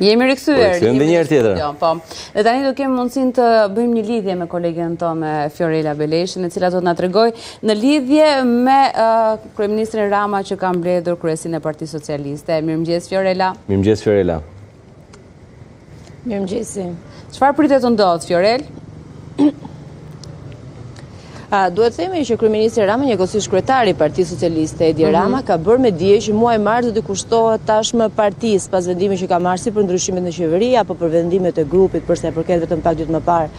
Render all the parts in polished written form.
Jemi rikthyer. Dhe një herë tjetër. Po. Dhe tani do kemi mundësinë të bëjmë një lidhje me kolegen tonë me Fiorella Beleshin, e cila do të na tregojë në lidhje me kryeministrin Rama që ka mbledhur kryesinë e Partisë Socialiste. Mirëmëngjes Fiorella. Mirëmëngjes Fiorella. Mirëmëngjes. Çfarë pritet të ndodh, Fiorel? Duhet themi që kryeministri Rama, njëkohësisht kryetari i Partisë Socialiste Edi Rama, ka bërë me dije që muaj mars do të kushtohet tashmë partisë pas vendimit që ka marrë si për ndryshimet në qeveri apo për vendimet e grupit për sa i përket vetëm pak ditë më parë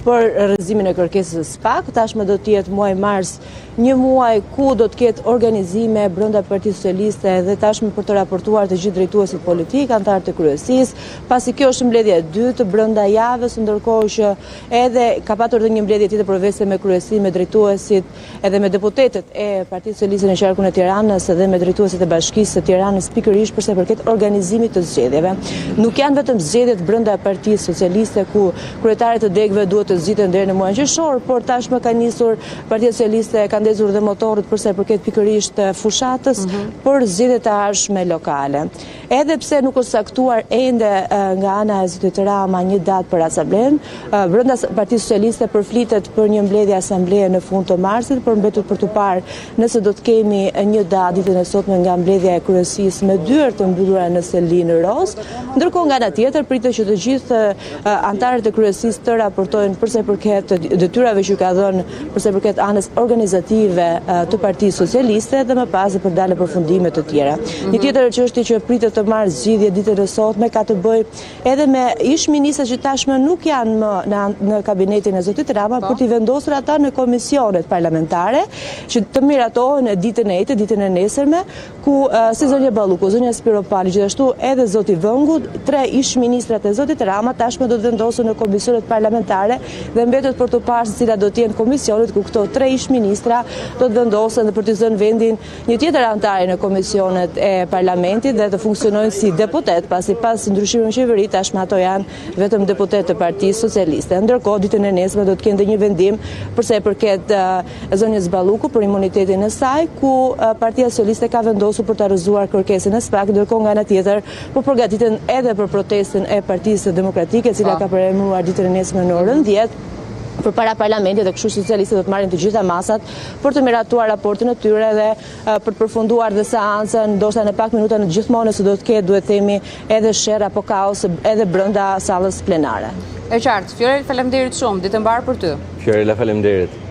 për rrëzimin e kërkesës SPAK. Tashmë do të jetë muaj mars një muaj ku do të ketë organizime brenda Partisë Socialiste dhe tashmë për të raportuar të gjithë drejtuesit politik, anëtarët e kryesisë, pasi kjo është mbledhja e dytë brenda javës, ndërkohë që edhe ka patur edhe një mbledhje tjetër përveçse me kryesinë, me drejtuesit edhe me deputetët e Partisë Socialiste në qarkun e Tiranës dhe me drejtuesit e Bashkisë së Tiranës pikërisht për sa i përket organizimit të zgjedhjeve. Nuk janë vetëm zgjedhjet brenda Partisë Socialiste ku kryetarit të degëve duhet të zgjidhen deri në muajin qershor, por tashmë ka nisur Partia Socialiste ka ndezur dhe motorët për sa i përket pikërisht fushatës për zgjedhjet e ardhshme lokale. Edhe pse nuk është saktuar ende nga ana e zotit Rama një datë për asamblen, brenda Partisë Socialiste përflitet për një mbledhje asambleje në fund të marsit, por mbetur për të parë nëse do të kemi një datë ditën e sotme nga mbledhja e kryesisë me dyert të mbyllura në Selinë Roz. Ndërkohë nga ana tjetër pritet që të gjithë anëtarët e kryesisë të raportojnë për sa i përket detyrave që ka dhënë për sa i përket anës organizative të Partisë Socialiste dhe më pas për dalë përfundime të tjera. Një tjetër çështje që pritet të marrë zgjidhje ditën e sotme ka të bëjë edhe me ish-ministrat që tashmë nuk janë më në kabinetin e zotit Rama për t'i vendosur ata në komisionet parlamentare që të miratohen ditën e ditën e nesërme, ku si zonja Balluku, zonja Spiropali, gjithashtu edhe zoti Vëngu, 3 ish-ministrat e zotit Rama tashmë do të vendosen në komisionet parlamentare dhe mbetet për të parë se cilat do të jenë komisionet ku këto 3 ish-ministra do të vendosen dhe për të zënë vendin një tjetër anëtare në komisionet e parlamentit dhe të funksionojnë si deputet, pasi pas ndryshimit në qeveri tashmë ato janë vetëm deputet të Partisë Socialiste. Ndërkohë ditën e nesërme do të kenë një vendim për sa i përket zonjës Balluku për imunitetin e saj, ku Partia Socialiste ka vendosur për të rrëzuar kërkesën e SPAK, ndërkohë nga ana tjetër po përgatiten edhe për protestën e Partisë Demokratike, e cila ka përemëruar ditën e nesërme në orën 10. Përpara parlamentit dhe kështu socialistët do të marrin të gjitha masat për të miratuar raportin e tyre dhe për të përfunduar dhe seancën, ndoshta në pak minuta në gjithmonë se do të ketë, duhet themi, edhe sherr apo kaos edhe brenda sallës plenare. E qartë, Fiorella, faleminderit shumë, ditë e mbarë për ty. Fiorella, faleminderit.